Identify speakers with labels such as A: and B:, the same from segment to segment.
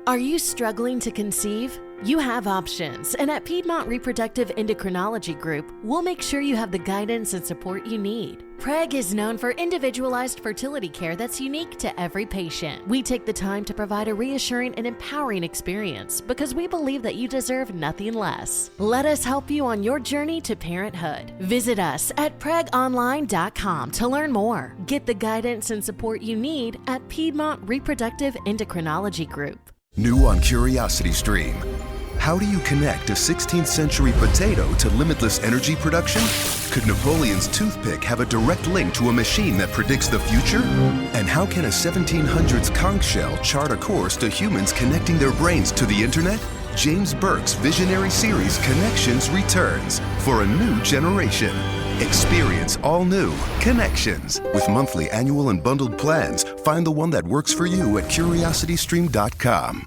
A: Are you struggling to conceive? You have options, and at Piedmont Reproductive Endocrinology Group, we'll make sure you have the guidance and support you need. PREG is known for individualized fertility care that's unique to every patient. We take the time to provide a reassuring and empowering experience because we believe that you deserve nothing less. Let us help you on your journey to parenthood. Visit us at pregonline.com to learn more. Get the guidance and support you need at Piedmont Reproductive Endocrinology Group.
B: New on Curiosity Stream. How do you connect a 16th century potato to limitless energy production? Could Napoleon's toothpick have a direct link to a machine that predicts the future? And how can a 1700s conch shell chart a course to humans connecting their brains to the internet? James Burke's visionary series Connections returns for a new generation. Experience all new Connections. With monthly, annual, and bundled plans, find the one that works for you at curiositystream.com.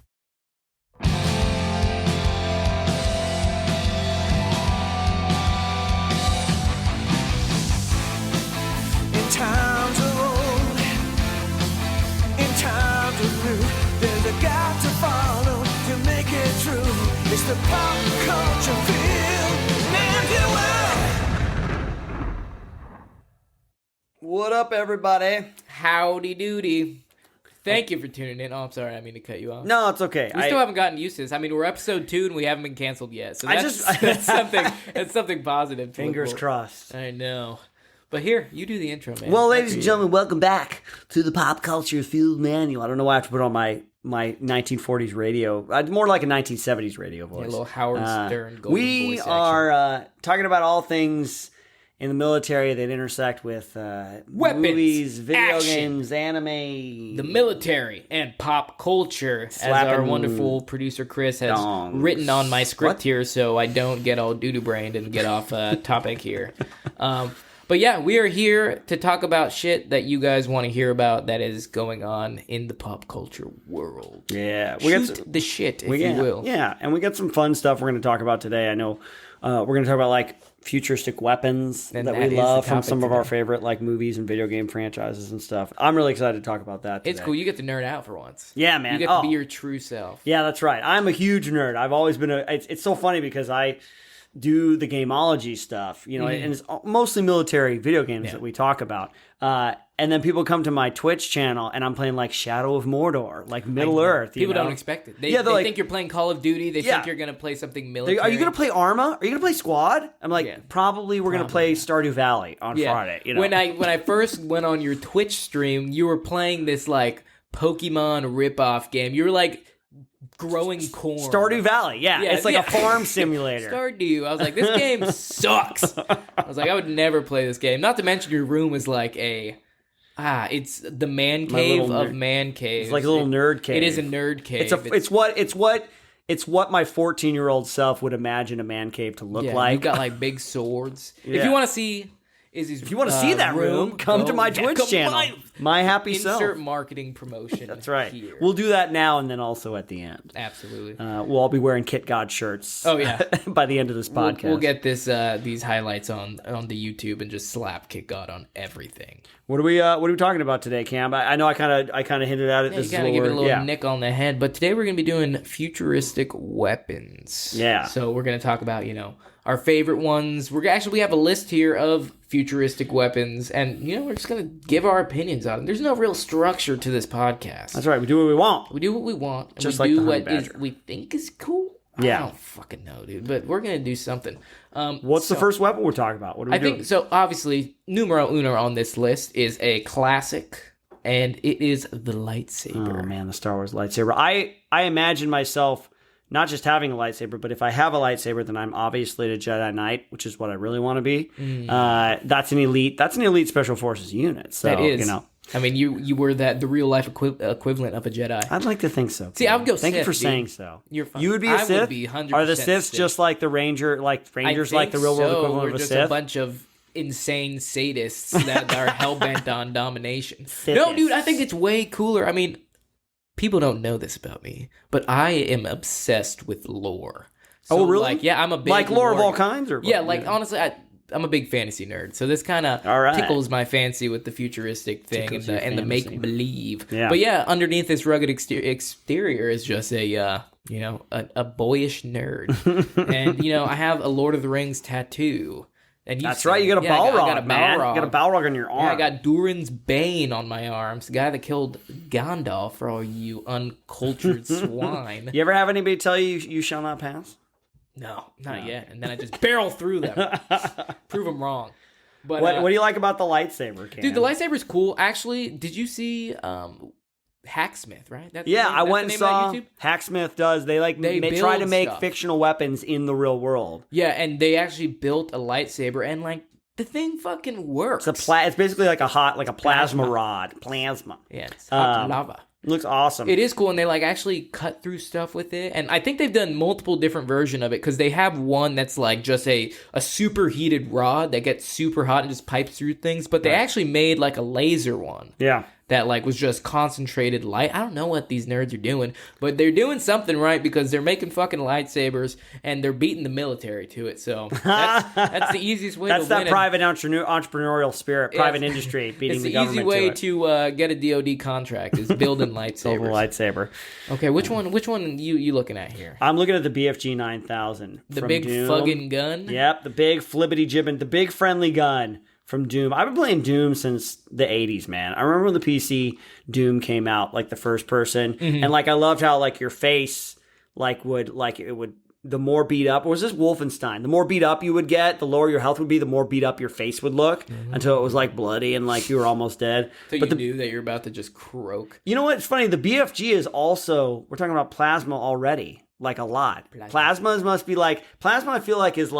C: In times of old, in times of new, there's a God to follow to make it true. It's the pop culture field, and you will.
D: What up, everybody?
E: Howdy doody. Thank you for tuning in. Oh, I'm sorry. I didn't mean to cut you off.
D: No, it's okay.
E: We still haven't gotten used to this. I mean, we're episode 2 and we haven't been canceled yet. So that's, that's something positive.
D: Fingers crossed.
E: I know. But here, you do the intro, man.
D: Well, ladies and gentlemen, welcome back to the Pop Culture Field Manual. I don't know why I have to put on my 1940s radio. More like a 1970s radio voice.
E: Yeah, a little Howard Stern golden
D: we
E: voice
D: are talking about all things in the military that intersect with
E: weapons,
D: movies, video
E: action,
D: games, anime,
E: the military, and pop culture, as our wonderful producer Chris has written on my script here, so I don't get all doo-doo-brained and get off topic here. But yeah, we are here to talk about shit that you guys want to hear about that is going on in the pop culture world.
D: Yeah,
E: the shit, if you will.
D: Yeah, and we got some fun stuff we're going to talk about today. I know we're going to talk about like futuristic weapons
E: and
D: that we love from some of our favorite like movies and video game franchises and stuff. I'm really excited to talk about that today.
E: It's cool. You get to nerd out for once.
D: Yeah, man.
E: You get to be your true self.
D: Yeah, that's right. I'm a huge nerd. I've always been it's so funny because I do the gameology stuff, you know, and it's mostly military video games that we talk about. And then people come to my Twitch channel and I'm playing like Shadow of Mordor, like Middle Earth.
E: People don't expect it. They like, think you're playing Call of Duty. They think you're going to play something military.
D: Are you going to play Arma? Are you going to play Squad? I'm like, probably we're going to play Stardew Valley on Friday. You know?
E: When I first went on your Twitch stream, you were playing this like Pokemon ripoff game. You were like growing corn.
D: Stardew Valley, it's like a farm simulator.
E: Stardew. I was like, this game sucks. I was like, I would never play this game. Not to mention your room is like it's the man cave of man caves.
D: It's like a little nerd cave.
E: It is a nerd cave.
D: It's what my 14-year-old self would imagine a man cave to look like.
E: You've got like big swords. If you want to see
D: if you want to see that room, come to my Twitch channel. My happy self.
E: Insert marketing promotion.
D: That's right.
E: Here.
D: We'll do that now and then also at the end.
E: Absolutely.
D: We'll all be wearing Kit God shirts.
E: Oh yeah.
D: By the end of this podcast,
E: we'll get these highlights on the YouTube and just slap Kit God on everything.
D: What are we talking about today, Cam? I know I kind of hinted at it.
E: Yeah, you kind of give it a little nick on the head, but today we're going to be doing futuristic weapons.
D: Yeah.
E: So we're going to talk about our favorite ones. We have a list here of futuristic weapons, and we're just going to give our opinions on them. There's no real structure to this podcast.
D: That's right. We do what we want.
E: We do what we want.
D: Just
E: we
D: like
E: do
D: the Honey
E: what
D: Badger.
E: we think is cool.
D: Yeah.
E: I don't fucking know, dude. But we're going to do something.
D: What's the first weapon we're talking about? What are we doing?
E: think so. Obviously, numero uno on this list is a classic, and it is the lightsaber.
D: Oh man, the Star Wars lightsaber. I imagine myself not just having a lightsaber, but if I have a lightsaber, then I'm obviously a Jedi Knight, which is what I really want to be. That's an elite Special Forces unit. So,
E: that is. I mean, you were the real life equivalent of a Jedi.
D: I'd like to think so.
E: See, I would go
D: Thank
E: Sith,
D: you for
E: dude.
D: saying so.
E: You're fine.
D: You would be a Sith?
E: I would be 100%
D: Are the Siths
E: Sith.
D: just like the Rangers like the real world equivalent
E: We're
D: of a
E: just
D: Sith?
E: a bunch of insane sadists that are hell-bent on domination.
D: Sithists.
E: No, dude, I think it's way cooler. I mean, people don't know this about me, but I am obsessed with lore. So,
D: really?
E: I'm a big
D: lore of all kinds? Or
E: honestly, I'm a big fantasy nerd, so this kind of tickles my fancy with the futuristic thing and the make believe.
D: Yeah.
E: But yeah, underneath this rugged exterior is just a boyish nerd, and I have a Lord of the Rings tattoo. And
D: that's right, you got a Balrog,
E: I got a
D: man.
E: Balrog.
D: You got a Balrog on your arm.
E: Yeah, I got Durin's Bane on my arms, the guy that killed Gandalf for all you uncultured swine.
D: You ever have anybody tell you shall not pass?
E: No, not yet. And then I just barrel through them. Prove them wrong. But
D: what do you like about the lightsaber, Cam?
E: Dude, the lightsaber's cool. Actually, did you see Hacksmith, right?
D: I went and saw Hacksmith does. They try to make fictional weapons in the real world.
E: Yeah, and they actually built a lightsaber, and the thing fucking works.
D: It's basically like a plasma rod. Plasma.
E: Yeah, it's hot lava.
D: It looks awesome.
E: It is cool, and they actually cut through stuff with it. And I think they've done multiple different versions of it, because they have one that's just a superheated rod that gets super hot and just pipes through things. But they actually made a laser one.
D: Yeah.
E: That was just concentrated light. I don't know what these nerds are doing, but they're doing something right, because they're making fucking lightsabers and they're beating the military to it. So that's the easiest way.
D: That's
E: to win.
D: That private entrepreneurial spirit, private industry beating the government.
E: It's the easy way to get a DoD contract is building lightsabers.
D: Build a lightsaber.
E: Okay, which one you looking at here?
D: I'm looking at the BFG 9000.
E: The big fucking gun.
D: Yep, the big flibbity jibbin, the big friendly gun. From Doom. I've been playing Doom since the 80s, man. I remember when the PC Doom came out, the first person. Mm-hmm. And I loved how your face would the more beat up, or was this Wolfenstein? The more beat up you would get, the lower your health would be, the more beat up your face would look, until it was bloody and you were almost dead.
E: So you knew that you're about to just croak.
D: You know what? It's funny. The BFG is also, we're talking about plasma already, a lot. Plasma must be plasma I feel is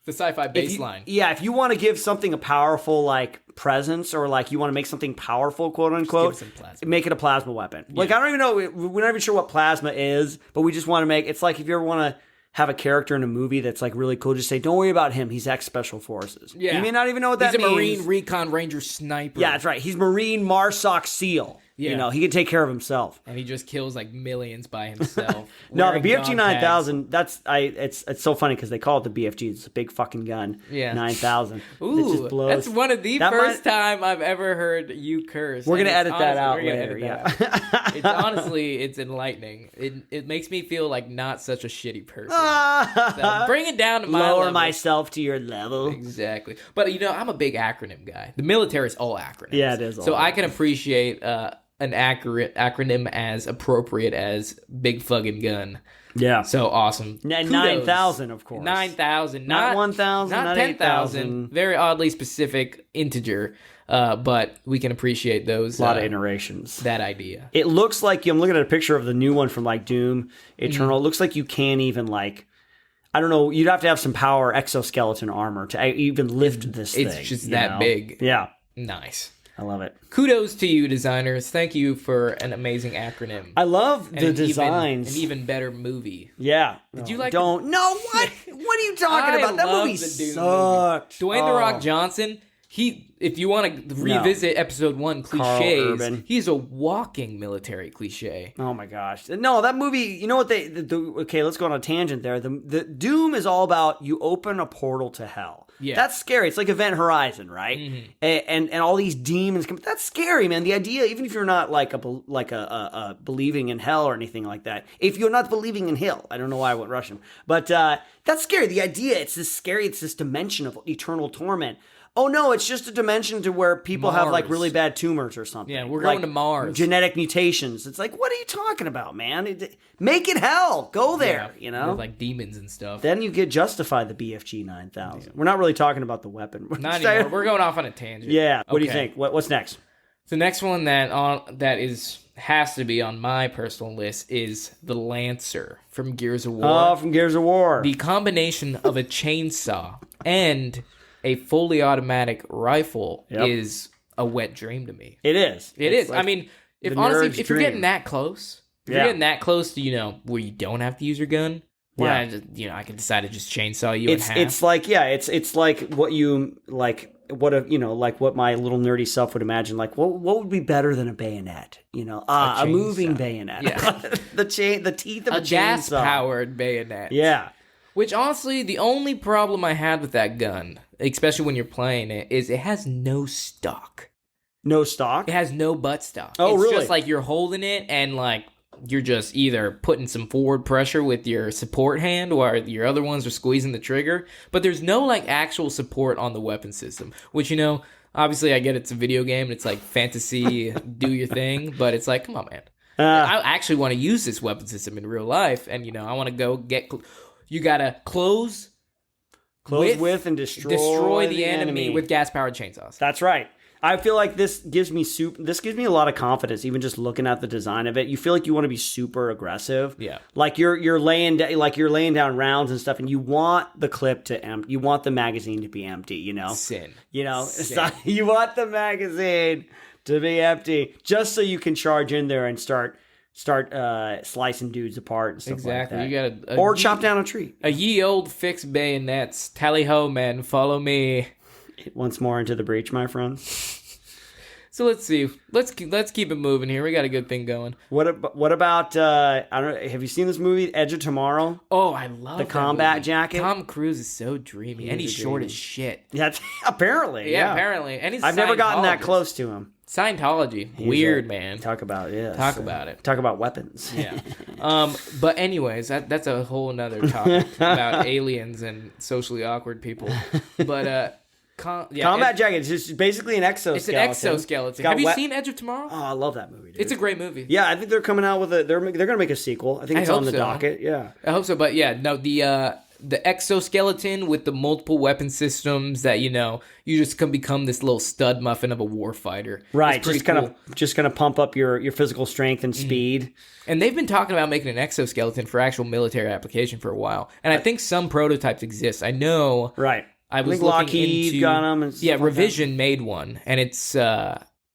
E: the sci-fi baseline.
D: If you want to give something a powerful presence, or you want to make something powerful, quote unquote, make it a plasma weapon. Yeah. I don't even know, we're not even sure what plasma is, but we just want to make, it's if you ever want to have a character in a movie that's really cool, just say, don't worry about him, he's ex-special forces. Yeah. You may not even know what that means.
E: He's a Marine Recon Ranger sniper.
D: Yeah, that's right. He's Marine MARSOC SEAL. Yeah. He can take care of himself.
E: And he just kills millions by himself.
D: No, the BFG 9000, it's so funny because they call it the BFG. It's a big fucking gun. Yeah. 9000.
E: Ooh, it just blows. That's one of the first time I've ever heard you curse.
D: We're going to edit that out later.
E: It's enlightening. It makes me feel like not such a shitty person. So bring it down to my level.
D: Lower myself to your level.
E: Exactly. But, I'm a big acronym guy. The military is all acronyms.
D: Yeah, it is all
E: So I can appreciate an accurate acronym as appropriate as big fucking gun.
D: Yeah.
E: So awesome.
D: 9,000, of course.
E: 9,000.
D: Not 1,000, not
E: 10,000. Very oddly specific integer. But we can appreciate those.
D: A lot of iterations.
E: That idea.
D: It looks like, I'm looking at a picture of the new one from Doom Eternal. It looks like you can't even I don't know, you'd have to have some power exoskeleton armor to even lift this thing.
E: It's just that big.
D: Yeah.
E: Nice.
D: I love it.
E: Kudos to you, designers. Thank you for an amazing acronym.
D: I love the designs.
E: An even better movie.
D: Yeah.
E: Did you like?
D: No, what? What are you talking about? That movie sucked.
E: Dwayne The Rock Johnson. If you want to revisit episode 1, cliches, he's a walking military cliche.
D: Oh my gosh. No, that movie, you know what okay, let's go on a tangent there. The Doom is all about you open a portal to hell. Yeah. That's scary. It's like Event Horizon, right? Mm-hmm. And all these demons come. That's scary, man. The idea, even if you're not a believing in hell or anything like that, if you're not believing in hell, I don't know why I went Russian, but that's scary. The idea, it's this scary, it's this dimension of eternal torment. Oh no, it's just a dimension to where people have really bad tumors or something.
E: Yeah, we're going to Mars.
D: Genetic mutations. It's what are you talking about, man? Make it hell. Go there,
E: With demons and stuff.
D: Then you justify the BFG 9000. Yeah. We're not really talking about the weapon.
E: Not anymore. We're going off on a tangent.
D: Yeah. What do you think? What's next?
E: The next one that has to be on my personal list is the Lancer from Gears of War.
D: Oh, from Gears of War.
E: The combination of a chainsaw and a fully automatic rifle is a wet dream to me.
D: It is.
E: It is. I mean, if you're getting that close, you're getting that close to, where you don't have to use your gun, I can decide to just chainsaw you in half. It's
D: like what you what my little nerdy self would imagine. What would be better than a bayonet? A moving bayonet. Yeah. the teeth of a chainsaw.
E: Gas-powered bayonet.
D: Yeah.
E: Which, honestly, the only problem I had with that gun, especially when you're playing it, is it has no stock.
D: No stock?
E: It has no butt stock.
D: Oh,
E: it's
D: really?
E: It's just like you're holding it and like you're just either putting some forward pressure with your support hand or your other ones are squeezing the trigger. But there's no like actual support on the weapon system, which, you know, obviously I get it's a video game and it's like fantasy, do your thing. But it's like, come on, man. I actually want to use this weapon system in real life. And, you know, I want to go get... You got to close
D: with and destroy
E: the enemy with gas-powered chainsaws.
D: That's right. I feel like this gives me a lot of confidence, even just looking at the design of it. You feel like you want to be super aggressive.
E: Yeah.
D: Like you're laying down rounds and stuff, and you want the clip to empty. You want the magazine to be empty. You know.
E: Sin.
D: You know.
E: Sin.
D: You want the magazine to be empty, just so you can charge in there and start slicing dudes apart and stuff
E: exactly.
D: like that.
E: You got
D: or chop down a tree.
E: A ye old fixed bayonets. Tally ho, men, follow me.
D: Once more into the breach, my friend.
E: So let's see. Let's keep it moving here. We got a good thing going.
D: What about I don't know, have you seen this movie Edge of Tomorrow?
E: Oh, I love
D: the
E: that
D: combat
E: movie.
D: jacket.
E: Tom Cruise is so dreamy, and he's short as shit.
D: That's apparently.
E: Yeah, apparily. And he's
D: I've never gotten that close to him.
E: Scientology, weird man.
D: Talk about it.
E: Talk about it.
D: Talk about weapons.
E: Yeah. But anyways, that's a whole nother topic about aliens and socially awkward people. But
D: combat jacket is just basically an exoskeleton.
E: It's an exoskeleton. Have you seen Edge of Tomorrow?
D: Oh, I love that movie, dude.
E: It's a great movie.
D: Yeah, I think they're coming out with they're going to make a sequel. I think it's on the docket. Yeah.
E: I hope so, but yeah, no, the exoskeleton with the multiple weapon systems that, you know, you just can become this little stud muffin of a warfighter.
D: Right, just kind of pump up your physical strength and speed.
E: And they've been talking about making an exoskeleton for actual military application for a while. And I think some prototypes exist. I know.
D: Right.
E: I was
D: think
E: looking
D: Lockheed
E: into,
D: got them. And
E: yeah, Revision made one, and it's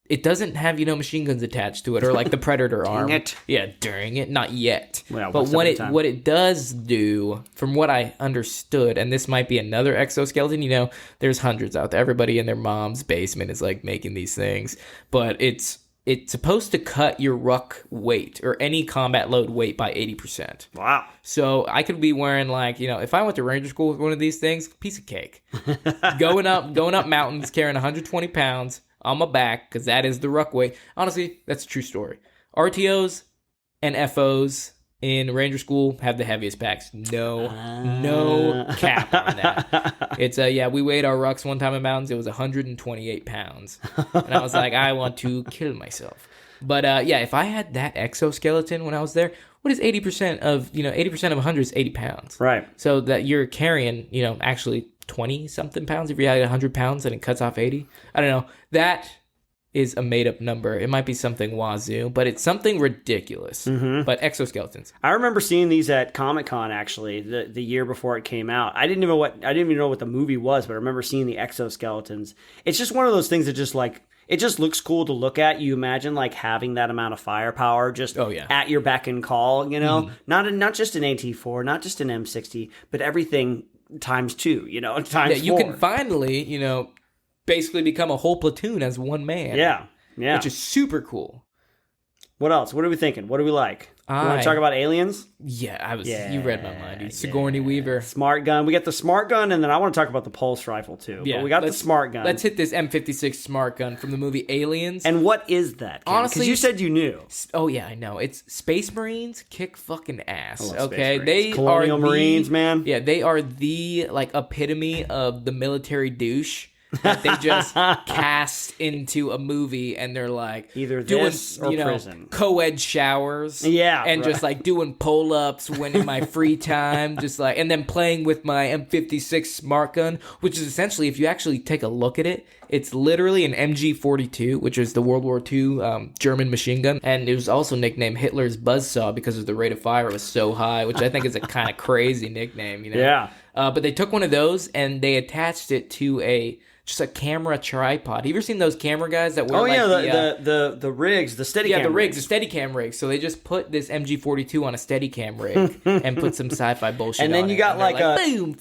E: it doesn't have, you know, machine guns attached to it or like the Predator arm. Yeah, dang it, not yet.
D: Well,
E: but what it does do, from what I understood, and this might be another exoskeleton. You know, there's hundreds out there. Everybody in their mom's basement is like making these things, but it's supposed to cut your ruck weight or any combat load weight by 80%.
D: Wow.
E: So I could be wearing, like, you know, if I went to Ranger School with one of these things, piece of cake. going up mountains, carrying 120 pounds on my back, because that is the ruck weight. Honestly, that's a true story. RTOs and FOs in Ranger School have the heaviest packs. No cap on that. It's we weighed our rucks one time in mountains. It was 128 pounds, and I was like, I want to kill myself. But if I had that exoskeleton when I was there, what is 80% of 100 is 80 pounds,
D: right? So
E: that you're carrying, you know, actually 20 something pounds. If you had 100 pounds and it cuts off 80, I don't know. That is a made-up number. It might be something wazoo, but it's something ridiculous. Mm-hmm. But exoskeletons.
D: I remember seeing these at Comic-Con, actually, the year before it came out. I didn't even know what the movie was, but I remember seeing the exoskeletons. It's just one of those things that just, like, it just looks cool to look at. You imagine, like, having that amount of firepower just at your beck and call, you know? Not just an AT-4, not just an M60, but everything times 2, you know, times 4.
E: You can finally, you know, basically become a whole platoon as one man.
D: Yeah.
E: Which is super cool.
D: What else? What are we thinking? What do we like? You want to talk about aliens?
E: Yeah, you read my mind, dude. Sigourney Weaver.
D: Smart gun. We got the smart gun, and then I want to talk about the pulse rifle, too. Yeah, but we got the smart gun.
E: Let's hit this M56 smart gun from the movie Aliens.
D: And what is that, Ken?
E: Honestly,
D: because you said you knew.
E: Oh, yeah, I know. It's Space Marines kick fucking ass,
D: okay? They Colonial Marines, man.
E: Yeah, they are the, like, epitome of the military douche that they just cast into a movie, and they're like
D: either
E: doing
D: this or prison
E: co-ed showers,
D: and
E: just like doing pull-ups when in my free time, just like, and then playing with my M56 smart gun, which is essentially, if you actually take a look at it, it's literally an MG42, which is the World War II German machine gun, and it was also nicknamed Hitler's buzzsaw because of the rate of fire was so high, which I think is a kind of crazy nickname, you know?
D: Yeah.
E: But they took one of those and they attached it to just a camera tripod. Have you ever seen those camera guys that wear
D: the rigs, the Steadicam
E: the Steadicam rigs. So they just put this MG42 on a Steadicam rig and put some sci-fi bullshit
D: and then
E: on
D: you got
E: boom,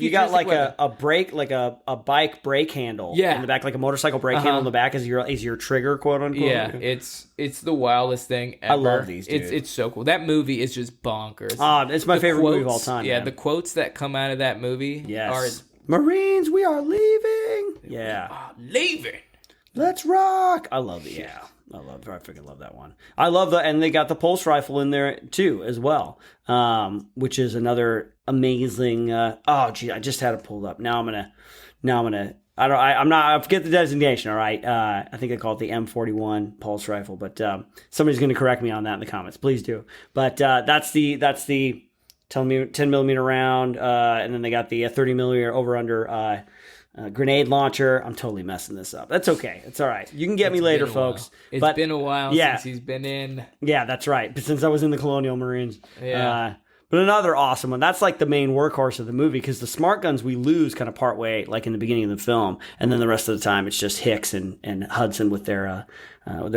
D: a brake, like a bike brake handle in the back, like a motorcycle brake handle in the back is your trigger, quote unquote.
E: Yeah, it's the wildest thing ever.
D: I love these, dude.
E: It's so cool. That movie is just bonkers.
D: It's my favorite movie of all time.
E: Yeah,
D: man.
E: The quotes that come out of that movie are
D: Marines, we are leaving. Yeah.
E: Leaving.
D: Let's rock. I love it. Yeah. I freaking love that one. I love and they got the pulse rifle in there too, as well, which is another amazing. I just had it pulled up. I forget the designation. All right. I think I call it the M41 pulse rifle, but somebody's going to correct me on that in the comments. Please do. But that's the 10 millimeter round, and then they got the 30 millimeter over under grenade launcher. I'm totally messing this up. That's okay. It's all right. You can get me later, folks.
E: It's been a while since he's been in.
D: Yeah, that's right. Since I was in the Colonial Marines.
E: Yeah.
D: But another awesome one. That's like the main workhorse of the movie, because the smart guns we lose kind of part way, like in the beginning of the film, and then the rest of the time it's just Hicks and Hudson with their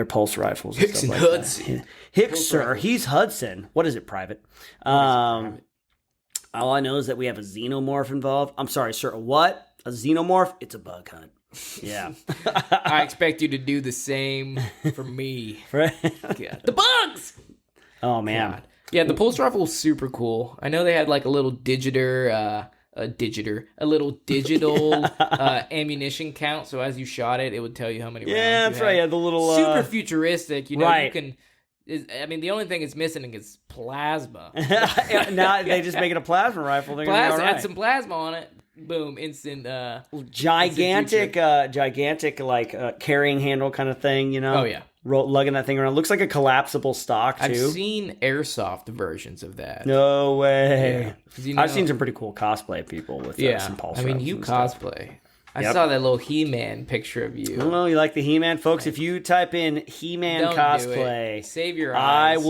D: pulse rifles.
E: Hicks and Hudson.
D: Hicks, sir. He's Hudson. What is it, Private? All I know is that we have a xenomorph involved. I'm sorry, sir. What? A xenomorph? It's a bug hunt. Yeah.
E: I expect you to do the same for me. The bugs!
D: Oh, man.
E: God. Yeah, the pulse rifle was super cool. I know they had like a little digital ammunition count. So as you shot it, it would tell you how many rounds.
D: Yeah, that's right. Yeah, the little
E: super futuristic. You know,
D: right.
E: You can. The only thing it's missing is plasma.
D: Now they just make it a plasma rifle. They're gonna be all right.
E: Add some plasma on it. Boom! Instant.
D: Gigantic like carrying handle kind of thing. You know.
E: Oh yeah.
D: Lugging that thing around. Looks like a collapsible stock, too.
E: I've seen airsoft versions of that.
D: No way.
E: Yeah.
D: I've seen some pretty cool cosplay people with some pulse rifles.
E: You cosplay. I saw that little He-Man picture of you.
D: Oh, you like the He-Man? Folks, if you type in He-Man cosplay,
E: save your eyes.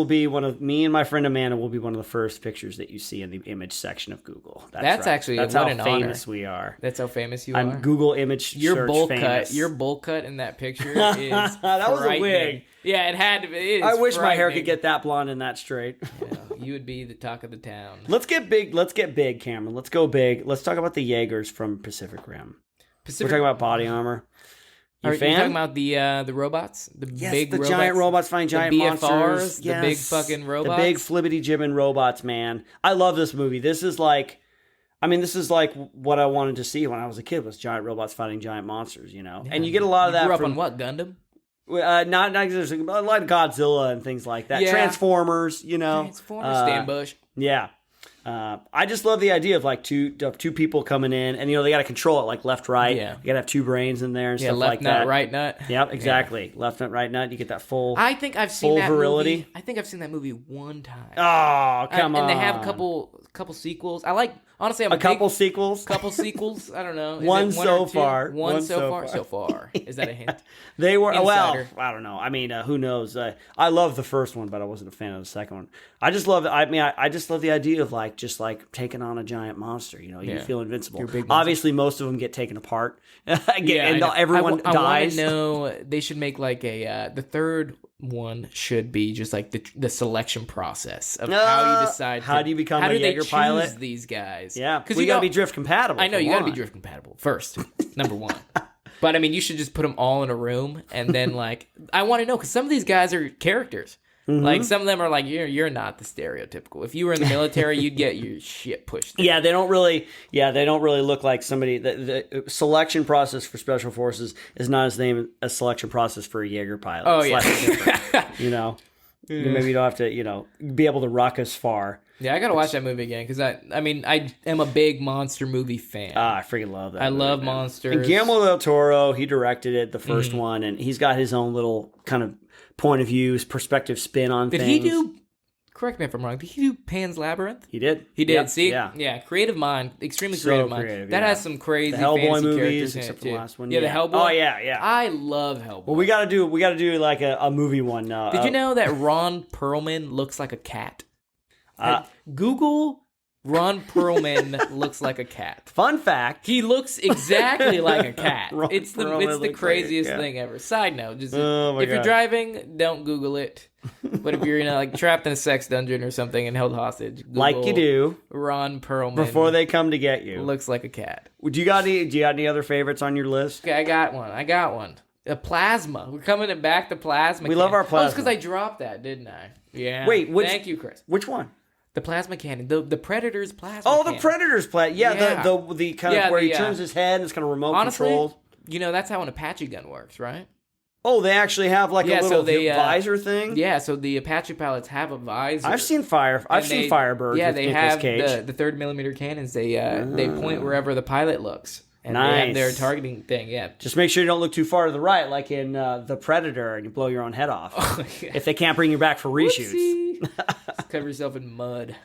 D: Me and my friend Amanda will be one of the first pictures that you see in the image section of Google. That's right.
E: Actually
D: That's
E: what
D: how
E: an
D: famous
E: honor.
D: we are.
E: That's how famous you are.
D: I'm Google image search famous.
E: Your bowl cut in that picture is
D: that was a wig.
E: Yeah, it had to be.
D: I wish my hair could get that blonde and that straight.
E: Yeah, you would be the talk of the town.
D: Let's get big, Cameron. Let's go big. Let's talk about the Jaegers from Pacific Rim. We're talking about body armor.
E: Are you talking about the robots? The big robots?
D: Giant robots fighting giant monsters.
E: Yes. The big fucking robots?
D: The big flibbity jibbin robots, man. I love this movie. This is like what I wanted to see when I was a kid, was giant robots fighting giant monsters, you know? Yeah. And you get a lot of that
E: from...
D: You
E: grew up on what, Gundam?
D: Not like Godzilla and things like that. Yeah. Transformers, you know?
E: Stan Bush.
D: Yeah. I just love the idea of like two people coming in, and they got to control it like left, right.
E: Yeah.
D: You got to have two brains in there and stuff like that.
E: Left nut, right nut.
D: Yep, exactly. Yeah. Left nut, right nut. You get that full.
E: I think I've seen that
D: virility.
E: Movie. I think I've seen that movie one time.
D: Oh, come on!
E: And they have a couple sequels. I like. Honestly, I'm
D: couple sequels.
E: Couple sequels. I don't know.
D: One so far.
E: One so far. So far. Is that a hint?
D: They were Insider. Well. I don't know. I mean, who knows? I love the first one, but I wasn't a fan of the second one. I just love. I just love the idea of just taking on a giant monster. You feel invincible. Obviously, most of them get taken apart. And everyone dies. I want to know.
E: They should make like the third one should be just like the selection process of how you decide.
D: How do you become a Jaeger pilot?
E: How do they choose these guys?
D: Yeah, because you got to be drift compatible.
E: I know you got to be drift compatible first. Number one. But I mean, you should just put them all in a room, and then I want to know, because some of these guys are characters. Mm-hmm. Like some of them are like, you're not the stereotypical. If you were in the military, you'd get your shit pushed there.
D: Yeah, they don't really look like somebody. The selection process for special forces is not as name a selection process for a Jaeger pilot.
E: Oh,
D: yeah. Maybe you don't have to be able to rock as far.
E: Yeah, I gotta watch that movie again, because I am a big monster movie fan.
D: I freaking love that.
E: I love monsters.
D: And Guillermo del Toro, he directed it, the first one, and he's got his own little kind of point of view, perspective spin on things.
E: Did he do? Correct me if I'm wrong. Did he do Pan's Labyrinth?
D: He did.
E: He did.
D: Yep.
E: See,
D: yeah,
E: creative mind, extremely creative mind. That has some crazy
D: the Hellboy
E: fantasy
D: movies,
E: characters in
D: except
E: it
D: for the
E: too.
D: last one.
E: Yeah, the Hellboy.
D: Oh yeah.
E: I love Hellboy.
D: Well, we gotta do like a movie one.
E: Did you know that Ron Perlman looks like a cat? Google Ron Perlman looks like a cat.
D: Fun fact:
E: he looks exactly like a cat. It's the craziest thing ever. Side note: just if you're driving, don't Google it. But if you're trapped in a sex dungeon or something and held hostage, Google
D: like you do,
E: Ron Perlman
D: before they come to get you,
E: looks like a cat.
D: Do you got any other favorites on your list?
E: Okay, I got one. A plasma. We're coming back to plasma.
D: We love our plasma.
E: Oh, it's because I dropped that, didn't I? Yeah.
D: Wait.
E: Thank you, Chris.
D: Which one?
E: The plasma cannon. The Predator's plasma
D: Oh,
E: cannon.
D: the Predator's plasma. Yeah, the kind of where he turns his head and it's kind of remote controlled.
E: You know, that's how an Apache gun works, right?
D: Oh, they actually have like a little visor thing?
E: Yeah, so the Apache pilots have a visor.
D: I've seen Firebirds.
E: Yeah,
D: with
E: they
D: Nicolas
E: have
D: Cage.
E: the 30mm cannons. They point wherever the pilot looks. And
D: nice.
E: they have their targeting thing, yeah.
D: Just make sure you don't look too far to the right, like in The Predator, and you blow your own head off. Oh, yeah. If they can't bring you back for reshoots.
E: Cover yourself in mud.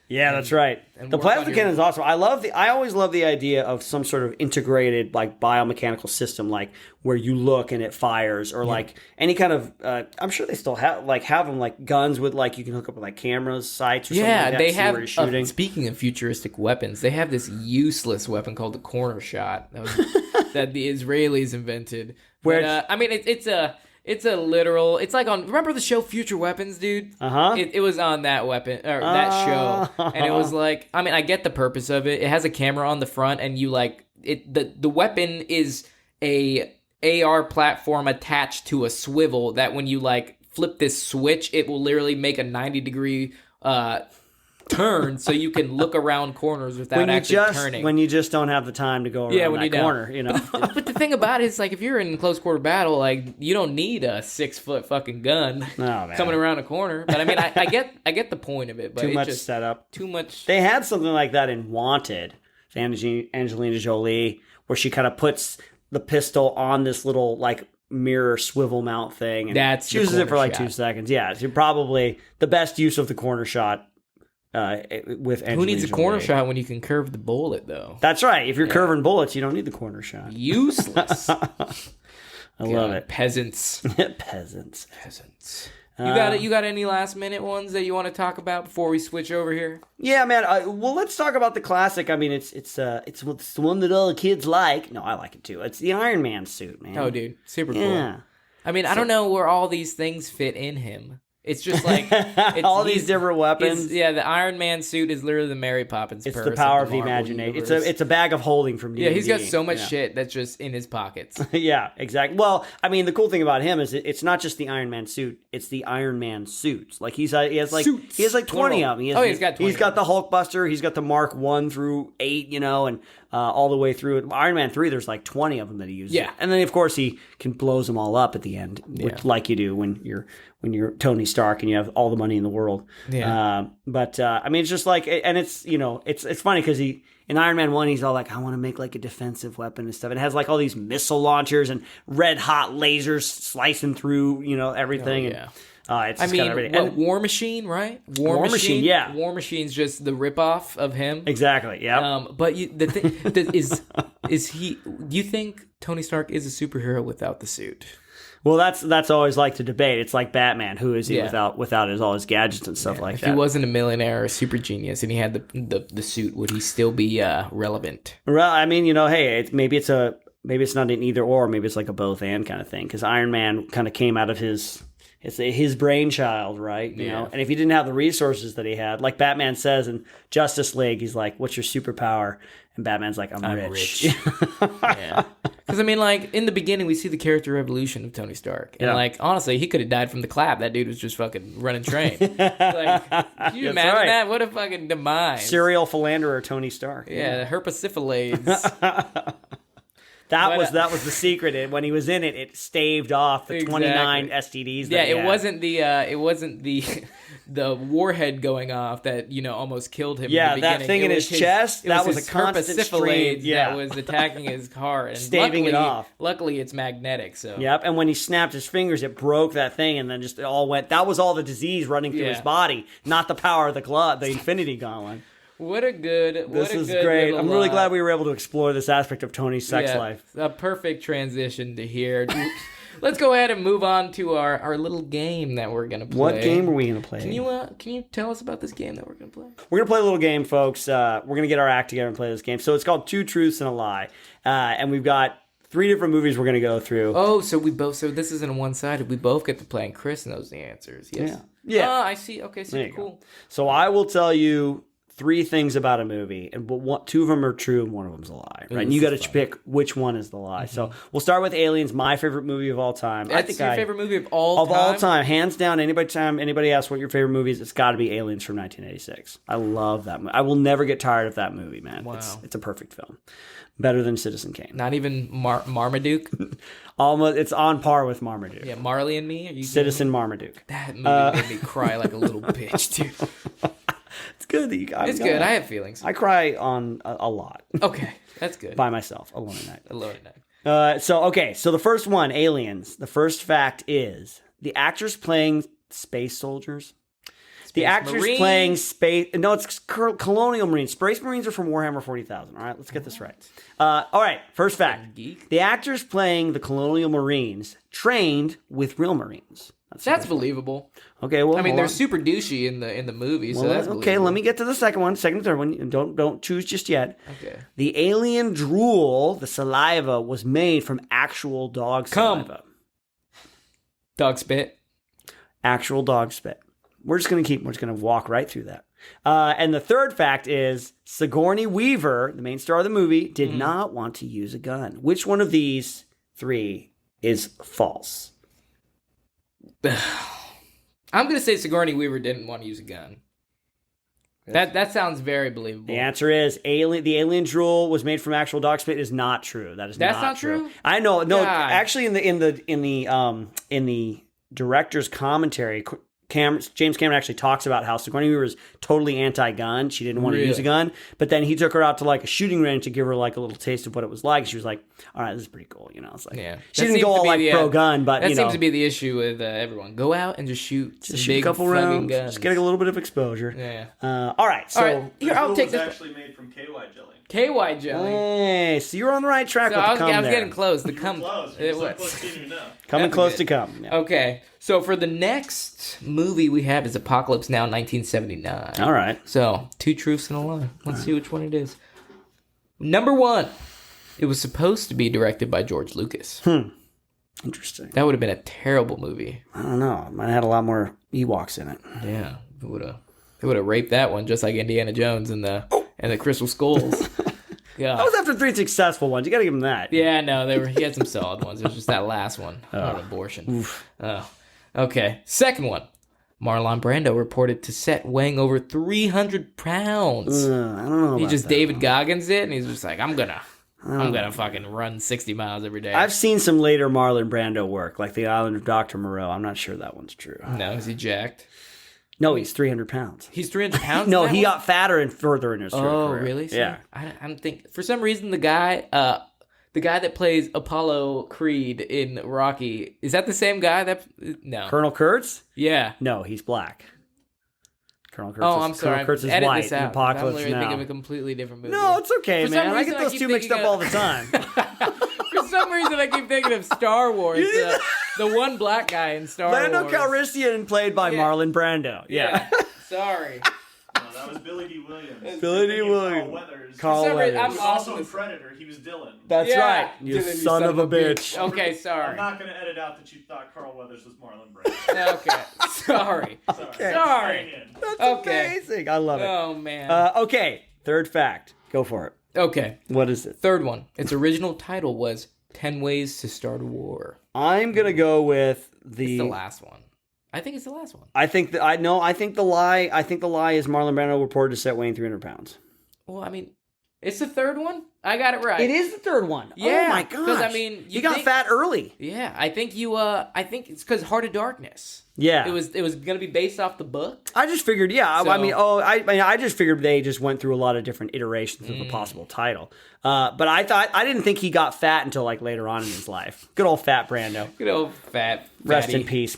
D: Yeah, that's right. The plasma cannon is awesome. I always love the idea of some sort of integrated like biomechanical system, like where you look and it fires, or like any kind of. I'm sure they still have them like guns with like you can hook up with like cameras, sights, or something like that.
E: They
D: to see where you're shooting.
E: Speaking of futuristic weapons, they have this useless weapon called the corner shot that the Israelis invented. Where I mean, it's a literal. It's like on. Remember the show Future Weapons, dude? It was on that weapon or that show, and it was like. I mean, I get the purpose of it. It has a camera on the front, and you like it. The weapon is a AR platform attached to a swivel that when you like flip this switch, it will literally make a 90-degree turn, so you can look around corners without turning.
D: When you just don't have the time to go around that corner, you know.
E: But the thing about it is, like, if you're in close quarter battle, like, you don't need a 6-foot fucking gun coming around a corner. But I mean, I get the point of it. But
D: too much setup.
E: Too much.
D: They had something like that in Wanted, Angelina Jolie, where she kind of puts the pistol on this little like mirror swivel mount thing, and she uses it for like 2 seconds. Yeah, it's probably the best use of the corner shot. With Angelina
E: Who needs a
D: Jolie.
E: corner shot when you can curve the bullet, though?
D: That's right. If you're curving bullets, you don't need the corner shot.
E: Useless.
D: I love it.
E: Peasants.
D: Peasants.
E: You got any last minute ones that you want to talk about before we switch over here?
D: Yeah, man. Well, let's talk about the classic. I mean, it's the one that all the kids like. No, I like it too. It's the Iron Man suit, man.
E: Oh, dude, super cool. I mean, I don't know where all these things fit in him. It's just like
D: all these different weapons.
E: The Iron Man suit is literally the Mary Poppins purse.
D: It's the power of the imagination. It's a bag of holding from D&D.
E: Yeah, he's got so much shit that's just in his pockets.
D: Yeah, exactly. Well, I mean, the cool thing about him is it's not just the Iron Man suit; it's the Iron Man suits. Like he has like 20 of them.
E: He's got 20.
D: He's got the Hulkbuster. He's got the Mark 1 through 8, you know, and all the way through it. Iron Man 3, there's like 20 of them that he uses.
E: Yeah,
D: and then of course he can blows them all up at the end, which, like you do when you're Tony Stark and you have all the money in the world. Yeah. I mean, it's just like, and it's, you know, it's funny because in Iron Man 1, he's all like, I want to make like a defensive weapon and stuff. And it has like all these missile launchers and red hot lasers slicing through, you know, everything. Oh, yeah.
E: And War Machine, right? War Machine,
D: yeah.
E: War Machine's just the ripoff of him.
D: Exactly, yeah.
E: But the thing is he? Do you think Tony Stark is a superhero without the suit?
D: Well, that's always like to debate. It's like Batman. Who is he without all his gadgets and stuff like that?
E: If he wasn't a millionaire or a super genius and he had the suit, would he still be relevant?
D: Well, I mean, you know, hey, maybe it's not an either or. Maybe it's like a both and kind of thing. Because Iron Man kind of came out of his brainchild, right? You know, and if he didn't have the resources that he had, like Batman says in Justice League, he's like, "What's your superpower?" And Batman's like, "I'm rich."
E: Yeah, because I mean, like in the beginning, we see the character evolution of Tony Stark, and like honestly, he could have died from the clap. That dude was just fucking running train. Like, can you imagine that? What a fucking demise!
D: Serial philanderer Tony Stark.
E: Yeah, herpesiphalades.
D: That was the secret. And when he was in it, it staved off the 29 STDs.
E: It wasn't the warhead going off that almost killed him.
D: Yeah,
E: in the beginning.
D: That thing in his chest. That was a constant stream.
E: That was attacking his heart and
D: staving it off.
E: Luckily, it's magnetic. So
D: yep. And when he snapped his fingers, it broke that thing, and then just it all went. That was all the disease running through his body, not the power of the glove, the Infinity Gauntlet.
E: This
D: is great. I'm really glad we were able to explore this aspect of Tony's sex life.
E: A perfect transition to here. Let's go ahead and move on to our little game that we're going to play.
D: What game are we going to play?
E: Can you tell us about this game that we're going to play?
D: We're going to play a little game, folks. We're going to get our act together and play this game. So it's called Two Truths and a Lie. And we've got 3 different movies we're going to go through.
E: Oh, so this isn't a one-sided. We both get to play, and Chris knows the answers. Yes.
D: Yeah.
E: Oh, I see. Okay, so cool.
D: So I will tell you three things about a movie, and two of them are true and one of them's a lie, right? And you got to pick which one is the lie. So we'll start with Aliens, my favorite movie of all time.
E: That's your favorite movie of all time? Of all time,
D: hands down. Anybody asks what your favorite movie is, it's got to be Aliens from 1986. I love that movie. I will never get tired of that movie, man. Wow. It's a perfect film. Better than Citizen Kane.
E: Not even Marmaduke?
D: Almost, it's on par with Marmaduke.
E: Yeah, Marley and Me?
D: Citizen Marmaduke.
E: That movie made me cry like a little bitch, dude.
D: It's good that you guys.
E: It's good. I have feelings.
D: I cry on a lot.
E: Okay, that's good.
D: By myself, alone at night.
E: Alone at night.
D: So the first one, Aliens. The first fact is the actors playing space soldiers. The actors
E: Marines?
D: playing space. No, it's Colonial Marines. Space Marines are from Warhammer 40,000. All right, let's get this right. All right, first fact.
E: Geek.
D: The actors playing the Colonial Marines trained with real Marines.
E: That's believable.
D: Okay, well,
E: I mean, they're super douchey in the movie, so that's believable.
D: Okay. Let me get to the second one, second and third one. Don't choose just yet.
E: Okay.
D: The alien drool, the saliva, was made from actual dog saliva.
E: Dog spit.
D: Actual dog spit. We're just gonna walk right through that. And the third fact is Sigourney Weaver, the main star of the movie, did not want to use a gun. Which one of these three is false?
E: I'm going to say Sigourney Weaver didn't want to use a gun. That sounds very believable.
D: The answer is the alien drool was made from actual dog spit is not true. That's not true. I know. No,
E: God.
D: Actually, in the director's commentary, James Cameron actually talks about how Sigourney Weaver was totally anti-gun. She didn't want to use a gun, but then he took her out to like a shooting range to give her like a little taste of what it was like. She was like, "All right, this is pretty cool," you know. It's like, she didn't go all like pro-gun, but
E: that seems to be the issue with everyone. Go out and just shoot
D: a couple rounds,
E: guns.
D: just get a little bit of exposure.
E: Yeah.
D: All right, so
E: here I'll take this.
F: Actually made from KY jelly.
E: KY jelly.
D: Hey, so you're on the right track with the cum
E: I was getting close. The cum.
D: Coming close to cum. Yeah.
E: Okay, so for the next movie we have is Apocalypse Now, 1979.
D: All right.
E: So 2 truths and a lie. Let's see which one it is. Number 1. It was supposed to be directed by George Lucas.
D: Interesting.
E: That would have been a terrible movie.
D: I don't know. It might have had a lot more Ewoks in it.
E: Yeah, it would have raped that one just like Indiana Jones and the Crystal Skulls. Yeah.
D: That was after 3 successful ones. You got to give him that.
E: Yeah, no, he had some solid ones. It was just that last one. What an abortion. Okay. Second one. Marlon Brando reported to set weighing over 300 pounds.
D: I don't know about
E: He just
D: that
E: David Goggins it, and he's just like, I'm gonna fucking run 60 miles every day.
D: I've seen some later Marlon Brando work, like The Island of Dr. Moreau. I'm not sure that one's true.
E: No, is he jacked?
D: No, he's 300 pounds.
E: He's 300 pounds?
D: No, he got fatter and further in his career.
E: Oh, really?
D: Yeah.
E: I'm thinking, for some reason, the guy that plays Apollo Creed in Rocky, is that the same guy? No.
D: Colonel Kurtz?
E: Yeah.
D: No, he's black. Colonel Kurtz
E: I'm sorry.
D: Colonel Kurtz is
E: Edit
D: white
E: this
D: in
E: out.
D: Apocalypse
E: I'm literally
D: Now.
E: thinking of a completely different movie.
D: No, it's okay,
E: For some
D: man. I
E: reason,
D: get those
E: keep
D: two mixed up
E: thinking
D: all the time.
E: For some reason, I keep thinking of Star Wars. The one black guy in Star
D: Lando
E: Wars.
D: Calrissian played by Marlon Brando. Yeah.
E: Sorry.
F: No, that was Billy D. Williams.
D: Billy D. Williams.
F: Carl
D: Weathers.
E: I'm
F: He was also in Predator. He was Dylan.
D: That's right. You
E: Dylan,
D: son of a bitch.
E: Okay,
F: I'm
E: sorry.
F: not going to edit out that you thought Carl Weathers was Marlon Brando.
E: Okay, sorry.
D: Okay.
E: Sorry.
D: That's
E: Okay.
D: amazing. I love it.
E: Oh, man.
D: Okay, third fact. Go for it.
E: Okay,
D: What is it?
E: third one. Its original title was 10 Ways to Start a War.
D: I'm gonna go with
E: It's the last one. I think it's the last one.
D: I think the lie. I think the lie is Marlon Brando reported to set weighing 300 pounds.
E: Well, I mean, it's the third one. I got it right.
D: It is the third one.
E: Yeah,
D: Oh my
E: 'cause,
D: gosh.
E: I mean,
D: you got fat early.
E: Yeah, I think you. I think it's because Heart of Darkness.
D: Yeah.
E: It was gonna be based off the book.
D: I just figured. Yeah.
E: So-
D: I just figured they just went through a lot of different iterations of the possible title. But I didn't think he got fat until like later on in his life. Good old fat Brando.
E: Good old fat.
D: Rest
E: fatty.
D: in peace.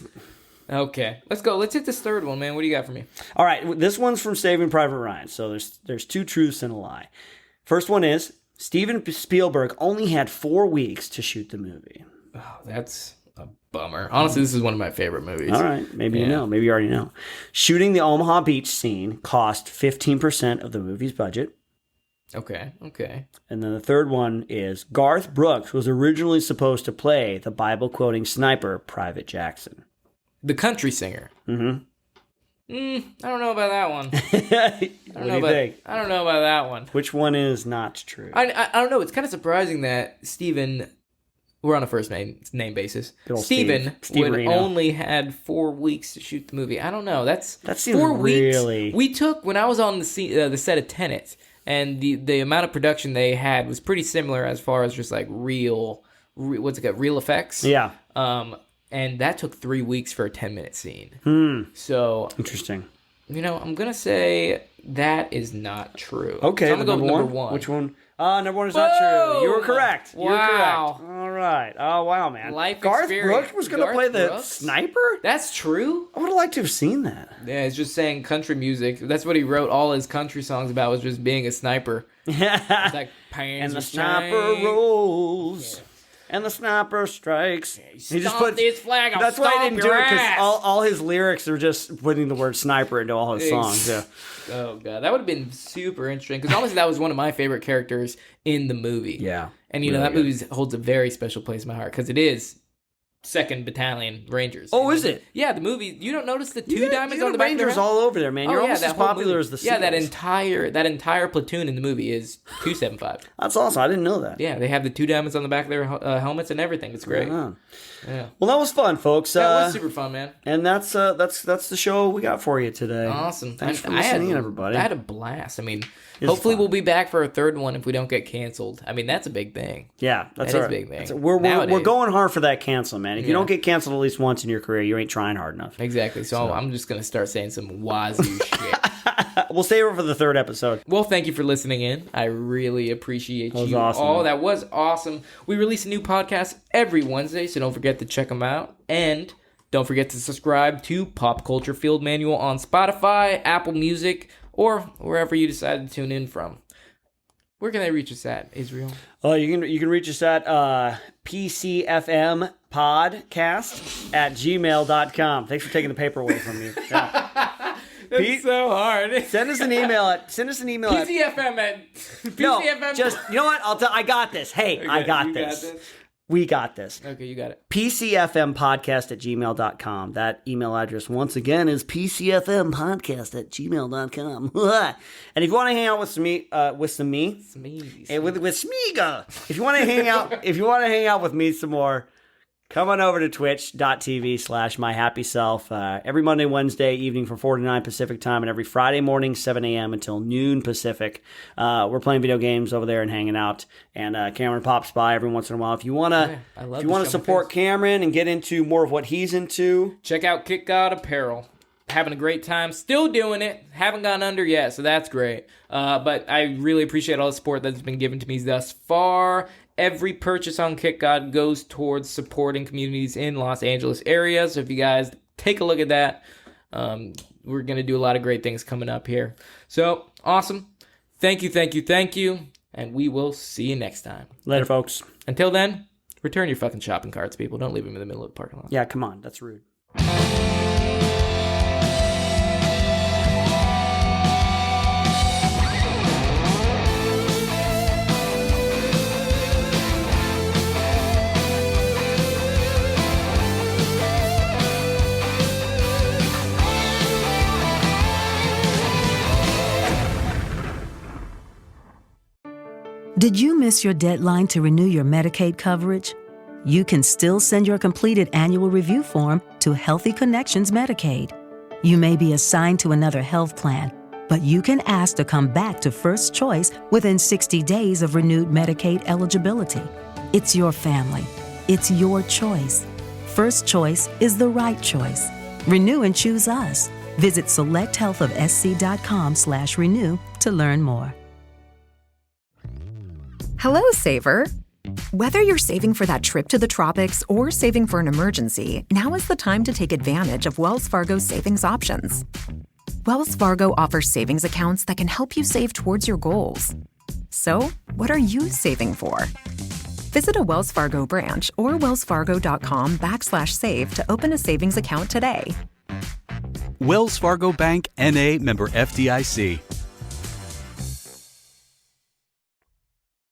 E: Okay, let's go. Let's hit this third one, man. What do you got for me?
D: All right, this one's from Saving Private Ryan. So there's 2 truths and a lie. First one is Steven Spielberg only had 4 weeks to shoot the movie.
E: Oh, that's a bummer. Honestly, this is one of my favorite movies.
D: All right, maybe you know, maybe you already know. Shooting the Omaha Beach scene cost 15% of the movie's budget.
E: Okay.
D: And then the third one is Garth Brooks was originally supposed to play the Bible quoting sniper Private Jackson.
E: The country singer.
D: Mm-hmm.
E: I don't know about that one.
D: What do you think?
E: I don't know about that one.
D: Which one is not true?
E: I don't know. It's kind of surprising that Steven, we're on a first name basis. Steven would only had 4 weeks to shoot the movie. I don't know. That seems 4 weeks.
D: Really.
E: We took when I was on the set of Tenet, and the amount of production they had was pretty similar as far as just like real effects.
D: Yeah.
E: And that took 3 weeks for a 10-minute scene. So
D: interesting.
E: I'm gonna say that is not true.
D: Okay,
E: so I'm gonna go with number one.
D: Which one? Number one is not true. You were correct.
E: Wow.
D: You were correct. All right. Oh, wow, man. Garth Brooks was going to play the sniper?
E: That's true?
D: I would have liked to have seen that.
E: Yeah, it's just saying country music. That's what he wrote all his country songs about, was just being a sniper. It's like,
D: and the sniper rolls. Yeah. And the sniper strikes.
E: He just put this flag. That's why I didn't do it, because
D: all his lyrics are just putting the word sniper into all his songs. Yeah.
E: Oh god, that would have been super interesting, because honestly, that was one of my favorite characters in the movie.
D: Yeah,
E: and really that movie holds a very special place in my heart, because it is 2nd Battalion Rangers.
D: Oh, is it?
E: Yeah, the movie. You don't notice the two diamonds on the back of their
D: Rangers all over there, man. You're almost as popular as the SEALs.
E: Yeah, that entire platoon in the movie is 275.
D: That's awesome. I didn't know that.
E: Yeah, they have the 2 diamonds on the back of their helmets and everything. It's great. Yeah.
D: Well, that was fun, folks.
E: That was super fun, man.
D: And that's the show we got for you today.
E: Awesome.
D: Thanks for listening, everybody.
E: I had a blast. I mean, hopefully we'll be back for a 3rd one if we don't get canceled. I mean, that's a big thing.
D: Yeah, that's
E: a big thing.
D: We're going hard for that cancel, man. If you don't get canceled at least once in your career, you ain't trying hard enough.
E: Exactly. So I'm just gonna start saying some wazoo shit.
D: We'll save it for the 3rd episode.
E: Well, thank you for listening in. I really appreciate you
D: awesome,
E: all. That was awesome. We release a new podcast every Wednesday, so don't forget to check them out. And don't forget to subscribe to Pop Culture Field Manual on Spotify, Apple Music, or wherever you decide to tune in from. Where can they reach us at, Israel?
D: You can reach us at PCFMpodcast@gmail.com. Thanks for taking the paper away from me. Yeah.
E: That's so hard.
D: Send us an email at
E: PCFM at PCFM.
D: No, just, you know what? I got this. Hey, okay, I got this. We got this.
E: Okay, you got it.
D: PCFMpodcast@gmail.com. That email address, once again, is PCFMpodcast@gmail.com. And if you want to hang out with Smeega, with Smeega, if you want to hang out with me some more, come on over to twitch.tv/myhappyself. Every Monday, Wednesday evening from 4 to 9 Pacific time, and every Friday morning, 7 a.m. until noon Pacific. We're playing video games over there and hanging out. And Cameron pops by every once in a while. If you want to support Cameron and get into more of what he's into,
E: check out Kick God Apparel. Having a great time. Still doing it. Haven't gone under yet, so that's great. But I really appreciate all the support that's been given to me thus far. Every purchase on Kick God goes towards supporting communities in Los Angeles area. So if you guys take a look at that, we're going to do a lot of great things coming up here. So, awesome. Thank you. And we will see you next time.
D: Later, folks.
E: Until then, return your fucking shopping carts, people. Don't leave them in the middle of the parking lot.
D: Yeah, come on. That's rude.
G: Did you miss your deadline to renew your Medicaid coverage? You can still send your completed annual review form to Healthy Connections Medicaid. You may be assigned to another health plan, but you can ask to come back to First Choice within 60 days of renewed Medicaid eligibility. It's your family. It's your choice. First Choice is the right choice. Renew and choose us. Visit selecthealthofsc.com/renew to learn more.
H: Hello, Saver. Whether you're saving for that trip to the tropics or saving for an emergency, now is the time to take advantage of Wells Fargo's savings options. Wells Fargo offers savings accounts that can help you save towards your goals. So, what are you saving for? Visit a Wells Fargo branch or wellsfargo.com/save to open a savings account today.
I: Wells Fargo Bank, N.A., member FDIC.